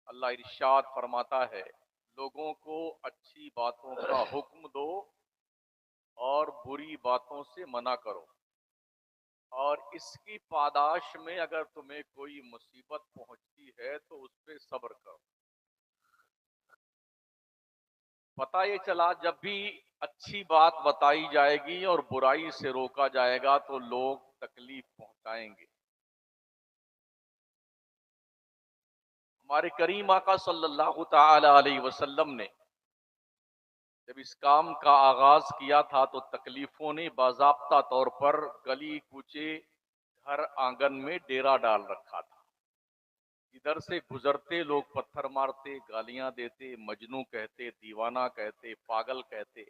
اللہ ارشاد فرماتا ہے لوگوں کو اچھی باتوں کا حکم دو اور بری باتوں سے منع کرو، اور اس کی پاداش میں اگر تمہیں کوئی مصیبت پہنچتی ہے تو اس پہ صبر کرو۔ پتہ یہ چلا جب بھی اچھی بات بتائی جائے گی اور برائی سے روکا جائے گا تو لوگ تکلیف پہنچائیں گے۔ ہمارے کریم آقا صلی اللہ تعالی علیہ وسلم نے جب اس کام کا آغاز کیا تھا تو تکلیفوں نے باضابطہ طور پر گلی کوچے گھر آنگن میں ڈیرا ڈال رکھا تھا۔ ادھر سے گزرتے لوگ پتھر مارتے، گالیاں دیتے، مجنوں کہتے، دیوانہ کہتے، پاگل کہتے،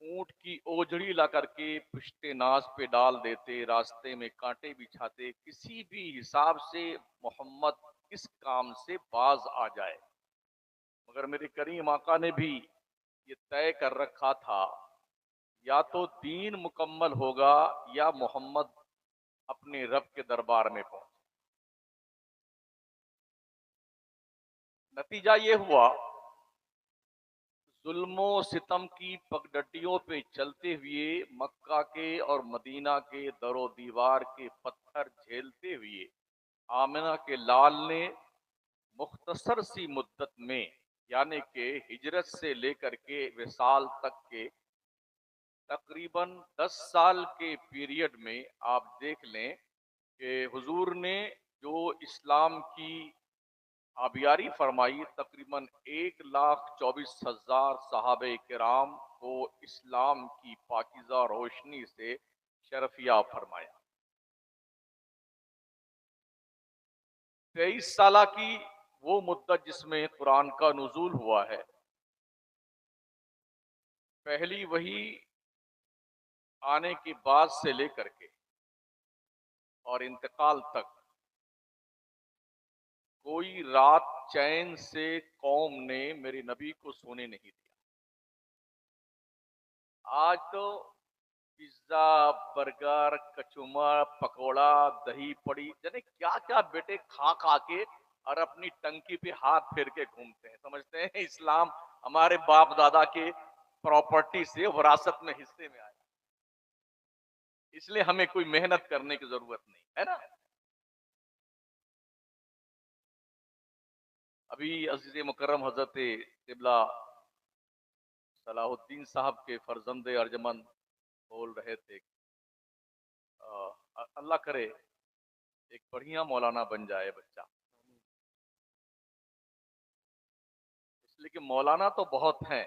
اونٹ کی اوجڑی لا کر کے پشت ناز پہ ڈال دیتے، راستے میں کانٹے بچھاتے، کسی بھی حساب سے محمد اس کام سے باز آ جائے۔ مگر میرے کریم آقا نے بھی یہ طے کر رکھا تھا یا تو دین مکمل ہوگا یا محمد اپنے رب کے دربار میں پہنچ۔ نتیجہ یہ ہوا ظلم و ستم کی پگڈنڈیوں پہ چلتے ہوئے مکہ کے اور مدینہ کے در و دیوار کے پتھر جھیلتے ہوئے آمنہ کے لال نے مختصر سی مدت میں، یعنی کہ ہجرت سے لے کر کے وصال تک کے تقریباً 10 سال کے پیریڈ میں آپ دیکھ لیں کہ حضور نے جو اسلام کی آبیاری فرمائی، تقریباً 1,24,000 صحابہ کرام کو اسلام کی پاکیزہ روشنی سے شرفیاب فرمایا۔ 23 سالہ کی وہ مدت جس میں قرآن کا نزول ہوا ہے، پہلی وحی آنے کے بعد سے لے کر کے اور انتقال تک کوئی رات چین سے قوم نے میرے نبی کو سونے نہیں دیا۔ آج تو پیزا، برگر، کچومر، پکوڑا، دہی پڑی، یعنی کیا کیا بیٹے کھا کھا کے اور اپنی ٹنکی پہ ہاتھ پھیر کے گھومتے ہیں، سمجھتے ہیں اسلام ہمارے باپ دادا کے پراپرٹی سے وراثت میں حصے میں آیا، اس لیے ہمیں کوئی محنت کرنے کی ضرورت نہیں ہے نا۔ ابھی عزیز مکرم حضرت قبلہ صلاح الدین صاحب کے فرزند ارجمند بول رہے تھے اللہ کرے ایک بڑھیا مولانا بن جائے بچہ، اس لیے کہ مولانا تو بہت ہیں،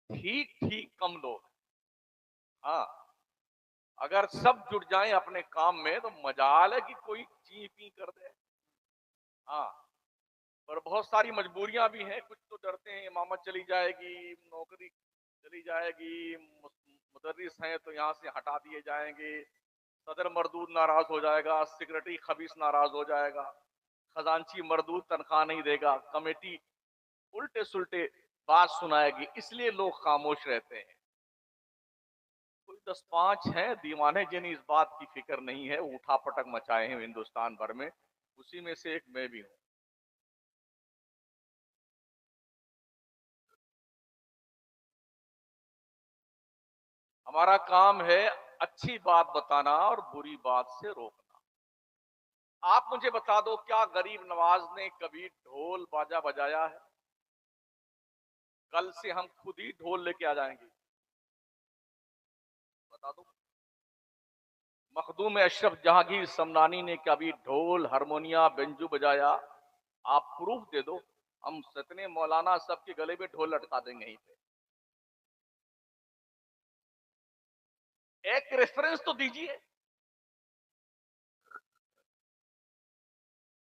ٹھیک ٹھیک کم لوگ ہیں۔ ہاں اگر سب جڑ جائیں اپنے کام میں تو مجال ہے کہ کوئی چی پی کر دے۔ ہاں اور بہت ساری مجبوریاں بھی ہیں، کچھ تو ڈرتے ہیں امامت چلی جائے گی، نوکری چلی جائے گی، مدرس ہیں تو یہاں سے ہٹا دیے جائیں گے، صدر مردود ناراض ہو جائے گا، سیکرٹری خبیث ناراض ہو جائے گا، خزانچی مردود تنخواہ نہیں دے گا، کمیٹی الٹے سلٹے بات سنائے گی، اس لیے لوگ خاموش رہتے ہیں۔ کوئی 10-5 ہیں دیوانے جنہیں اس بات کی فکر نہیں ہے، وہ اٹھا پٹک مچائے ہیں ہندوستان بھر میں، اسی میں سے ایک میں بھی ہوں۔ ہمارا کام ہے اچھی بات بتانا اور بری بات سے روکنا۔ آپ مجھے بتا دو کیا غریب نواز نے کبھی ڈھول باجا بجایا ہے؟ کل سے ہم خود ہی ڈھول لے کے آ جائیں گے، بتا دو۔ مخدوم اشرف جہانگیر سمنانی نے کبھی ڈھول، ہارمونیا، بینجو بجایا؟ آپ پروف دے دو، ہم ستنے مولانا سب کے گلے میں ڈھول لٹکا دیں گے۔ ایک ریفرنس تو دیجئے،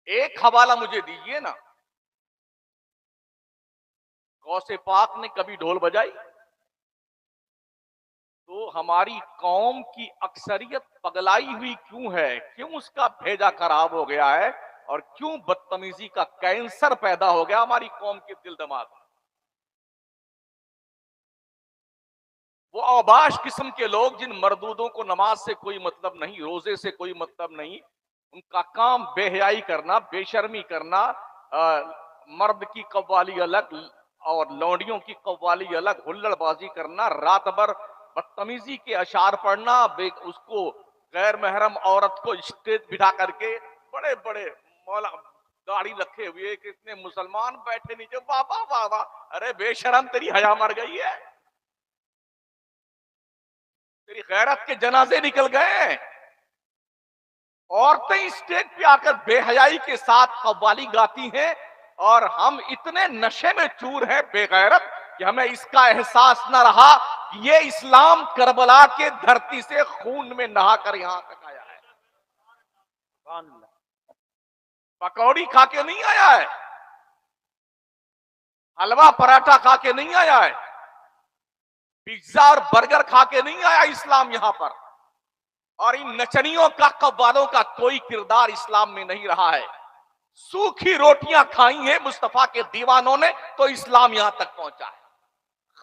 ایک حوالہ مجھے دیجئے نا۔ غوث پاک نے کبھی ڈھول بجائی؟ تو ہماری قوم کی اکثریت پگلائی ہوئی کیوں ہے؟ کیوں اس کا بھیجا خراب ہو گیا ہے؟ اور کیوں بدتمیزی کا کینسر پیدا ہو گیا ہماری قوم کے دل دماغ میں؟ وہ اوباش قسم کے لوگ جن مردودوں کو نماز سے کوئی مطلب نہیں، روزے سے کوئی مطلب نہیں، ان کا کام بے حیائی کرنا، بے شرمی کرنا، مرد کی قوالی الگ اور لونڈیوں کی قوالی الگ، ہلڑ بازی کرنا، رات بھر بدتمیزی کے اشعار پڑھنا، اس کو غیر محرم عورت کو اسٹیج بٹھا کر کے بڑے بڑے مولا گاڑی رکھے ہوئے کہ اتنے مسلمان بیٹھے نیچے، واہ واہ واہ واہ، ارے بے شرم تیری حیا مر گئی ہے، تیری غیرت کے جنازے نکل گئے. عورتیں اسٹیج پہ آ کر بے حیائی کے ساتھ قوالی گاتی ہیں اور ہم اتنے نشے میں چور ہیں بے غیرت کہ ہمیں اس کا احساس نہ رہا کہ یہ اسلام کربلا کے دھرتی سے خون میں نہا کر یہاں تک آیا ہے. پکوڑی کھا کے نہیں آیا ہے، حلوہ پراٹھا کھا کے نہیں آیا ہے، پیزا اور برگر کھا کے نہیں آیا اسلام یہاں پر. اور ان نچنیوں کا قوالوں کا کوئی کردار اسلام میں نہیں رہا ہے. سوکھی روٹیاں کھائی ہیں مصطفیٰ کے دیوانوں نے تو اسلام یہاں تک پہنچا ہے.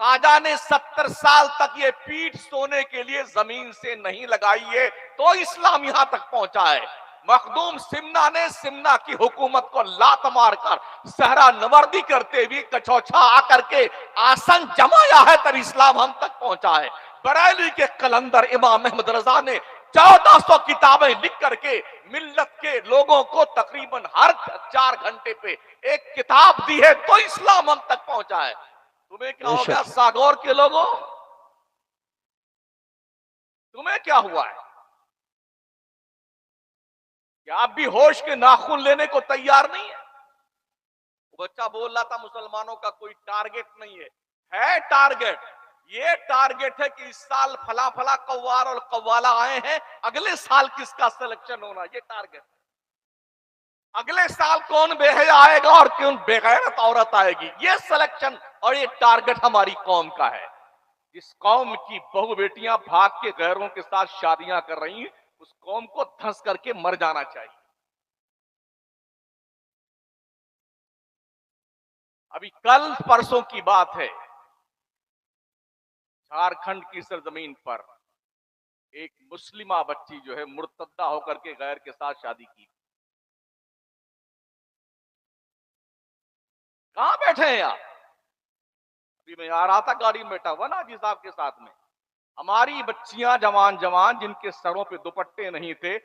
خواجہ نے 70 سال تک یہ پیٹھ سونے کے لیے زمین سے نہیں لگائی ہے تو اسلام یہاں تک پہنچا ہے. مخدوم سمنا نے سمنا کی حکومت کو لات مار کر صحرا نوردی کرتے ہوئے کچوچھا آ کر کے آسن جمایا ہے تب اسلام ہم تک پہنچا ہے. بریلی کے قلندر امام احمد رضا نے 1400 کتابیں لکھ کر کے ملت کے لوگوں کو تقریباً ہر 4 گھنٹے پہ ایک کتاب دی ہے تو اسلام ہم تک پہنچا ہے. تمہیں کیا ہو گیا ساگور کے لوگوں؟ تمہیں کیا ہوا ہے کہ آپ بھی ہوش کے ناخن لینے کو تیار نہیں ہے؟ بچہ بول رہا تھا مسلمانوں کا کوئی ٹارگٹ نہیں ہے ٹارگٹ. یہ ٹارگٹ ہے کہ اس سال فلا فلا قوار اور قوالہ آئے ہیں، اگلے سال کس کا سلیکشن ہونا، یہ ٹارگٹ. اگلے سال کون بے حیا آئے گا اور کون بے غیرت عورت آئے گی، یہ سلیکشن اور یہ ٹارگٹ ہماری قوم کا ہے. جس قوم کی بہو بیٹیاں بھاگ کے غیروں کے ساتھ شادیاں کر رہی ہیں اس قوم کو دھنس کر کے مر جانا چاہیے. ابھی کل پرسوں کی بات ہے، جھارکھنڈ کی سرزمین پر ایک مسلمہ بچی جو ہے مرتدہ ہو کر کے غیر کے ساتھ شادی کی. کہاں بیٹھے ہیں آپ؟ ابھی میں آ رہا تھا گاڑی میں بیٹھا ہوا نا جی صاحب کے ساتھ میں، ہماری بچیاں جوان جن کے سروں پہ دوپٹے نہیں تھے،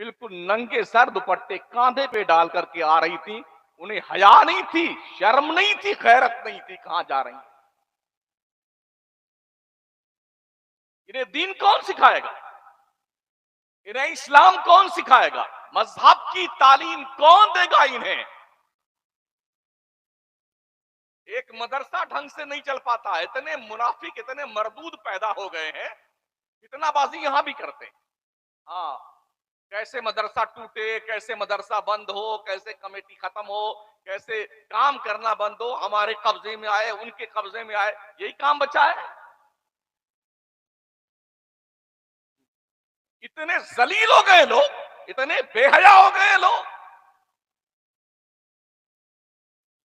بالکل ننگے سر دوپٹے کاندھے پہ ڈال کر کے آ رہی تھی. انہیں حیا نہیں تھی، شرم نہیں تھی، غیرت نہیں تھی. کہاں جا رہی ہیں؟ انہیں دین کون سکھائے گا؟ انہیں اسلام کون سکھائے گا؟ مذہب کی تعلیم کون دے گا انہیں؟ ایک مدرسہ ڈھنگ سے نہیں چل پاتا. اتنے منافق اتنے مردود پیدا ہو گئے ہیں، اتنا بازی یہاں بھی کرتے ہیں. ہاں، کیسے مدرسہ ٹوٹے، کیسے مدرسہ بند ہو، کیسے کمیٹی ختم ہو، کیسے کام کرنا بند ہو، ہمارے قبضے میں آئے ان کے قبضے میں آئے، یہی کام بچا ہے. اتنے ذلیل ہو گئے لوگ، اتنے بے حیا ہو گئے لوگ،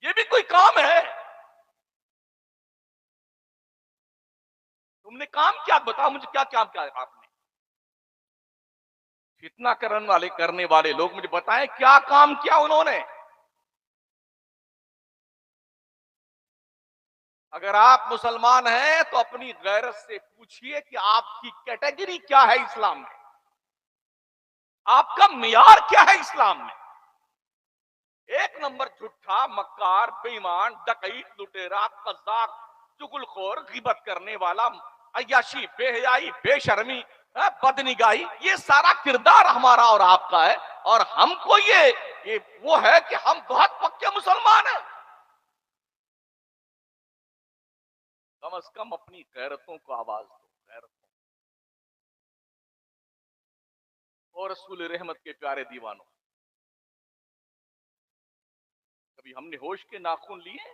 یہ بھی کوئی کام ہے؟ تم نے کام کیا بتا مجھے، کیا کام کیا آپ نے؟ فتنہ کرنے والے لوگ مجھے بتائیں کیا کام کیا انہوں نے؟ اگر آپ مسلمان ہیں تو اپنی غیرت سے پوچھئے کہ آپ کی کیٹیگری کیا ہے اسلام میں، آپ کا معیار کیا ہے اسلام میں؟ ایک نمبر جھوٹا، مکار، بے ایمان، ڈکیت، لٹیرا، قذاق، چغلخور، غیبت کرنے والا، عیاشی، بے حیائی، بے شرمی، بدنگاہی، یہ سارا کردار ہمارا اور آپ کا ہے. اور ہم کو یہ وہ ہے کہ ہم بہت پکے مسلمان ہیں. کم از کم اپنی غیرتوں کو آواز دو، غیرتوں. اور رسول رحمت کے پیارے دیوانوں، کبھی ہم نے ہوش کے ناخن لیے؟